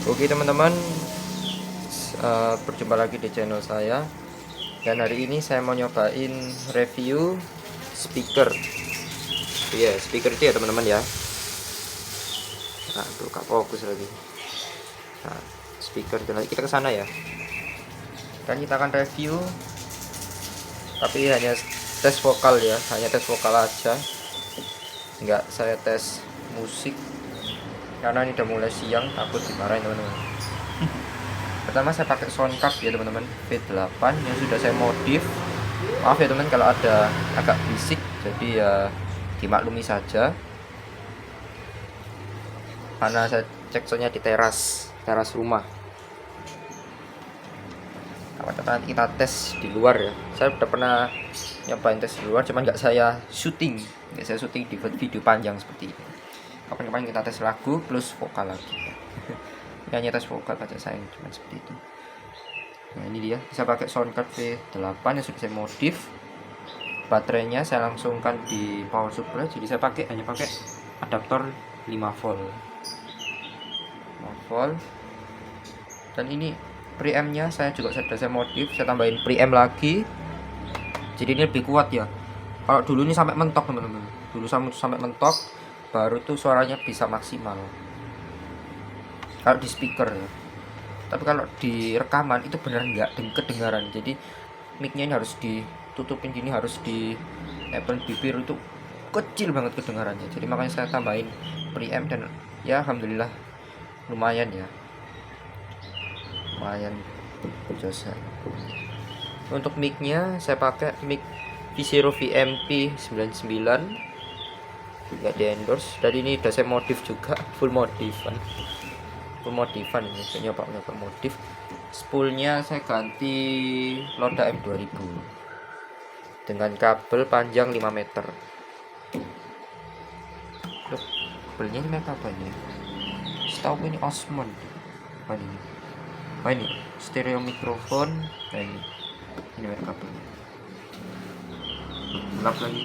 Oke teman-teman, berjumpa lagi di channel saya. Dan hari ini saya mau nyobain review speaker. Iya, speaker itu ya teman-teman ya. Nah, tuh gak fokus lagi. Nah, speaker itu nanti kita ke sana ya. Dan kita akan review, tapi hanya tes vokal ya, hanya tes vokal aja. Enggak saya tes musik karena ini udah mulai siang, takut dimarahin teman-teman. Pertama saya pakai soundcard ya teman-teman, V8 yang sudah saya modif. Maaf ya teman kalau ada agak bisik, jadi ya dimaklumi saja. Karena saya cek soundnya di teras rumah. Nanti kita tes di luar ya. Saya udah pernah nyobain tes di luar, cuman nggak saya syuting di video panjang seperti ini. Kapan-kapan kita tes lagu plus vokal lagi. Ini hanya tes vokal aja sayang, cuma seperti itu. Nah ini dia, bisa pakai soundcard V8 yang sudah saya modif. Baterainya saya langsungkan di power supply, jadi saya hanya pakai adaptor 5V. Dan ini preampnya saya juga sudah saya modif, saya tambahin preamp lagi. Jadi ini lebih kuat ya. Kalau dulu ini sampai mentok teman-teman. Dulu sampai mentok, baru tuh suaranya bisa maksimal. Kalau di speaker ya. Tapi kalau di rekaman itu benar nggak kedengaran. Jadi micnya ini harus ditutupin gini, harus di open bibir, itu kecil banget kedengarannya. Jadi makanya saya tambahin preamp dan ya alhamdulillah lumayan ya. Lumayan jasa. Untuk micnya saya pakai mic V0 VMP 99, nggak di endorse. Dan ini udah saya modif juga, full modifan ini. Saya nyoba modif. Spoolnya saya ganti Loda M2000 dengan kabel panjang 5 meter. Loh, kabelnya ini merek apa ini? Setahu ini Osmond. Ini stereo mikrofon. Nah ini merek kabelnya. Gelap lagi.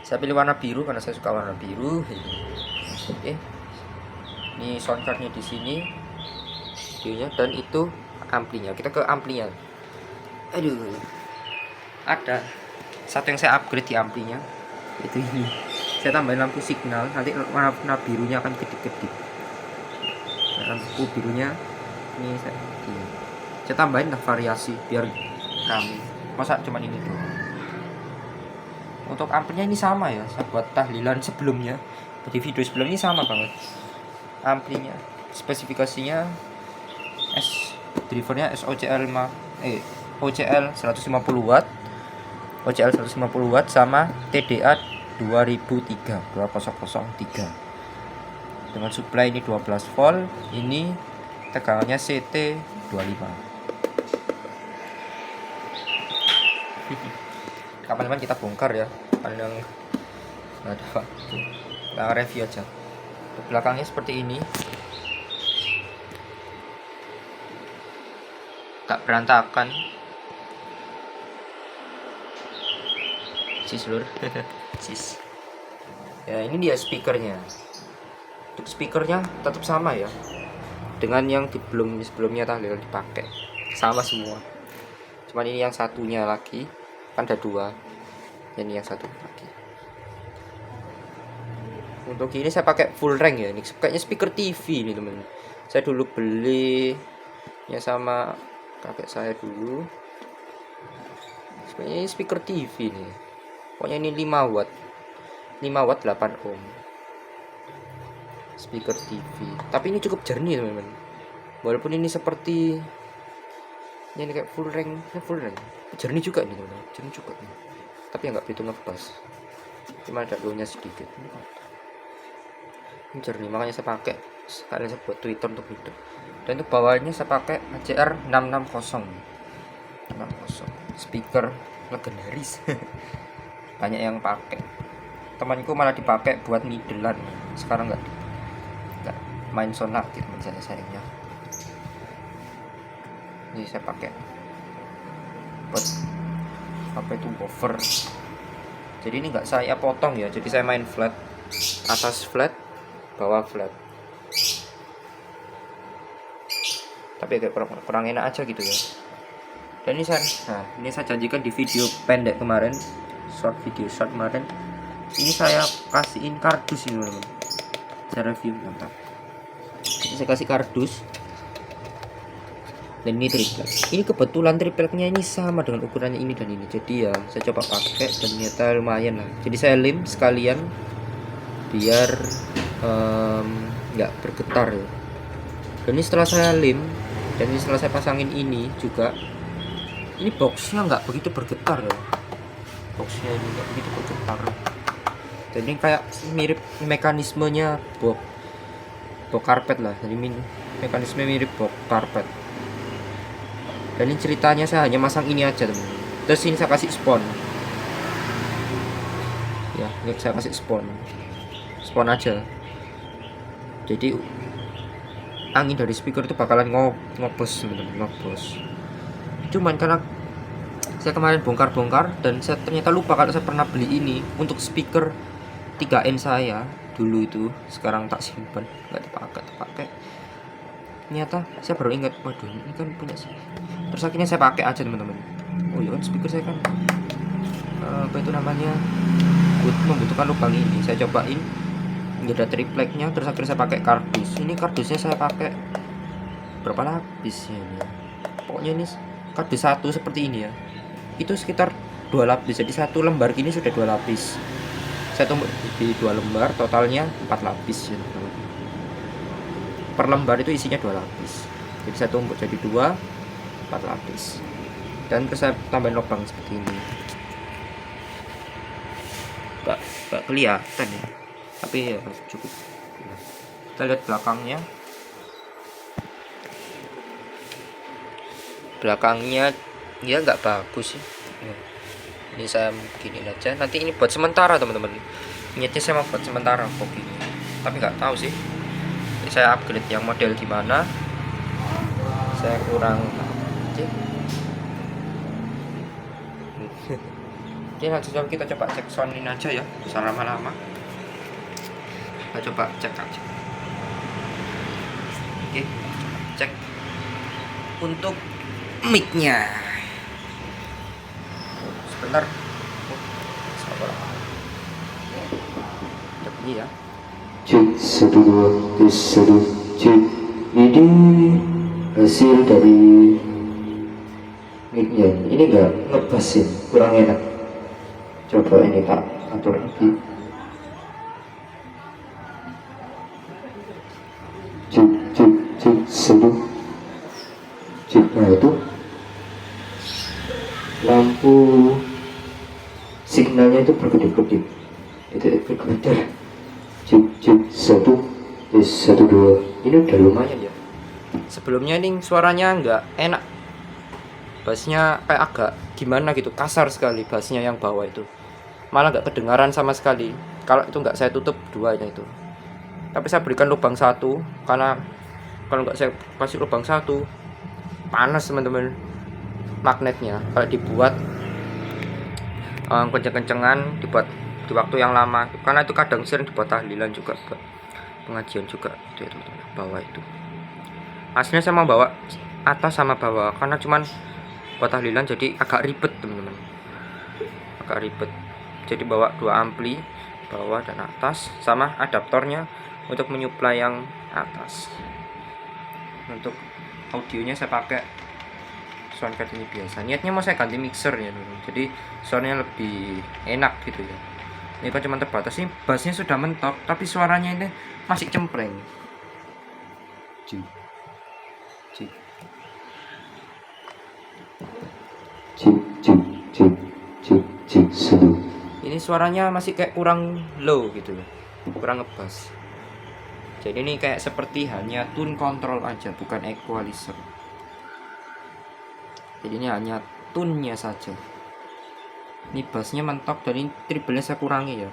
Saya pilih warna biru karena saya suka warna biru. Oke. Ini soundcardnya di sini, videonya, dan itu amplinya. Kita ke amplinya. Aduh, ada satu yang saya upgrade di amplinya, itu ini. Saya tambahin lampu signal, nanti warna birunya akan kedip-kedip. Nah, lampu birunya ini saya tambahin lah variasi biar rame. Masa cuma ini doang. Untuk amplinya ini sama ya, saya buat tahlilan sebelumnya. Di video sebelum ini sama banget. Amplinya, spesifikasinya drivernya OCL 150 watt, sama TDA 2003 dengan supply ini 12 volt. Ini tegangannya CT 25. Kapan-kapan kita bongkar ya, yang nggak ada waktu, kita review aja. Belakangnya seperti ini, tak berantakan sis lur. Sis ya. Ini dia speakernya. Untuk speakernya tetap sama ya dengan yang sebelumnya tahlil dipakai, sama semua. Cuman ini yang satunya lagi, kan ada dua, ini yang satu lagi. Untuk ini saya pakai full rank ya. Ini kayaknya speaker TV ini teman. Saya dulu belinya sama kakek saya dulu. Sebenarnya ini speaker TV nih. Pokoknya ini 5 watt 8 ohm. Speaker TV. Tapi ini cukup jernih teman-teman. Walaupun ini seperti ini kayak full rank. Jernih juga nih teman-teman. Jernih juga nih. Tapi nggak begitu ngebass. Cuma ada low-nya sedikit. Ini jernih, makanya saya pakai sekalian saya buat Twitter untuk itu. Dan untuk bawahnya saya pakai ACR 660 speaker legendaris. Banyak yang pakai, temanku malah dipakai buat middlean. Sekarang nggak main sound lagi teman saya sayangnya. Ini saya pakai buat apa itu, woofer. Jadi ini nggak saya potong ya, jadi saya main flat, atas flat, bawah flat. tapi kayak kurang enak aja gitu ya. Dan ini saya janjikan di video pendek kemarin, short kemarin, ini saya kasihin kardus ini teman-teman, saya review mantap. Ini saya kasih kardus, dan ini triplek. Ini kebetulan tripleknya ini sama dengan ukurannya ini dan ini, jadi ya saya coba pakai dan ternyata lumayan lah. Jadi saya lem sekalian biar nggak bergetar ya. Dan ini setelah saya lem dan ini setelah saya pasangin ini juga, ini boxnya nggak begitu bergetar ya, boxnya ini nggak begitu bergetar. Dan ini kayak mirip mekanismenya box karpet lah, jadi mekanisme mirip box karpet. Dan ini ceritanya saya hanya masang ini aja teman. Terus ini saya kasih spon ya, ini saya kasih spon aja, jadi angin dari speaker itu bakalan ngobos teman-teman, ngobos. Cuman karena saya kemarin bongkar dan saya ternyata lupa kalau saya pernah beli ini untuk speaker 3N saya dulu itu, sekarang tak simpan, nggak dipakai. Ternyata saya baru ingat, waduh ini kan punya saya. Terus akhirnya saya pakai aja teman-teman. Oh iya kan speaker saya kan apa itu namanya membutuhkan lubang ini. Saya cobain ini ada tripleknya, terus akhirnya saya pakai kardus. Ini kardusnya saya pakai berapa lapis ya ini? Pokoknya ini kardus satu seperti ini ya, itu sekitar 2 lapis. Jadi satu lembar gini sudah 2 lapis. Saya tumbuk di 2 lembar, totalnya 4 lapis ya. Per lembar itu isinya 2 lapis. Jadi saya tumbuk jadi 4 lapis. Dan terus saya tambahin lubang seperti ini. Gak kelihatan ya, tapi ya cukup. Kita lihat belakangnya ya nggak bagus sih. Ini saya begini aja, nanti ini buat sementara teman-teman, niatnya saya mau buat sementara kok ini, tapi nggak tahu sih. Jadi saya upgrade yang model gimana, saya kurang Oke, langsung saja kita coba cek sound ini aja ya, usah lama-lama. Kita coba cek aja. Oke, cek untuk mic-nya. Sebentar. Sabar. Cek ini ya. Cek 1 2 tes 1 cek. Ini hasil dari mic-nya. Ini enggak ngebasin, kurang enak. Coba ini tak atur lagi. Cek 1 cek. Nah itu lampu signalnya itu berkedip-kedip, itu berkedip. Cek 1 tes 1 2. Ini udah lumayan ya. Sebelumnya ini suaranya nggak enak, bassnya kayak agak gimana gitu, kasar sekali bassnya yang bawah itu, malah nggak kedengaran sama sekali kalau itu nggak saya tutup duanya itu. Tapi saya berikan lubang 1 karena kalau nggak saya kasih lubang 1 panas teman-teman magnetnya. Kalau dibuat kenceng-kencengan, dibuat di waktu yang lama, karena itu kadang sering dibuat tahlilan juga, buat pengajian juga itu ya teman-teman. Bawah itu aslinya saya mau bawa atas sama bawah, karena cuman buat tahlilan jadi agak ribet teman-teman, agak ribet. Jadi bawa 2 ampli, bawah dan atas, sama adaptornya untuk menyuplai yang atas. Untuk audionya saya pakai soundcard ini biasa. Niatnya mau saya ganti mixer ya teman-teman, jadi soundnya lebih enak gitu ya. Ini kan cuma terbatas, sih bassnya sudah mentok tapi suaranya ini masih cempreng. Cek satu. Ini suaranya masih kayak kurang low gitu ya, kurang ngebass. Jadi ini kayak seperti hanya tune control aja, bukan equalizer. Jadi ini hanya tune-nya saja. Ini bassnya mentok dan ini treble-nya saya kurangi ya.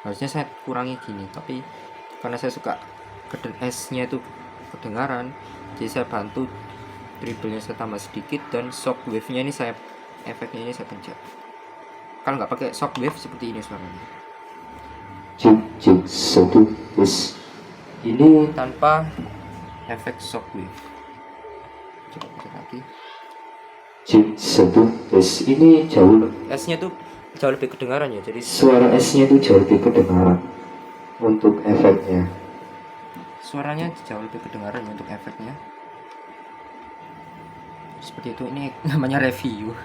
Harusnya saya kurangi gini, tapi karena saya suka S-nya itu kedengaran, jadi saya bantu treble-nya saya tambah sedikit, dan shock wave-nya ini saya, efeknya ini saya pencet. Kalau nggak pakai shock wave seperti ini suaranya. Cek 1 tes. Ini tanpa efek shockwave. Coba pencet lagi. Cek 1 tes. Ini jauh, S nya tuh jauh lebih kedengaran ya, jadi suara S nya itu jauh lebih kedengaran untuk efeknya. suaranya jauh lebih kedengaran ya untuk efeknya. Seperti itu, ini namanya review.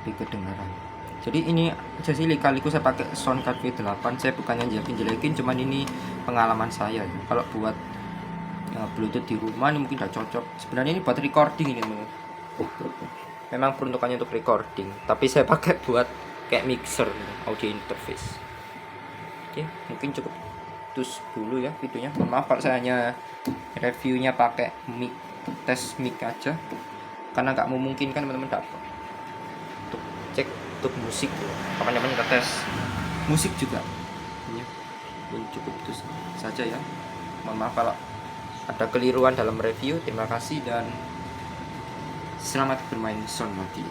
Lebih kedengaran. Jadi ini aja sih lika-liku saya pakai Soundcard V8. Saya bukannya jelekin, cuman ini pengalaman saya ya. Kalau buat Bluetooth di rumah ini mungkin udah cocok. Sebenarnya ini buat recording ini memang peruntukannya untuk recording, tapi saya pakai buat kayak mixer audio interface. Oke, mungkin cukup terus dulu ya videonya. Mohon maaf kalau saya hanya reviewnya pakai mic, tes mic aja, karena nggak memungkinkan teman-teman dapat untuk cek untuk musik ya. Kapan-kapan kita tes musik juga ya. Ini cukup terus saja ya. Mohon maaf kalau ada keliruan dalam review. Terima kasih dan selamat bermain sound lagi.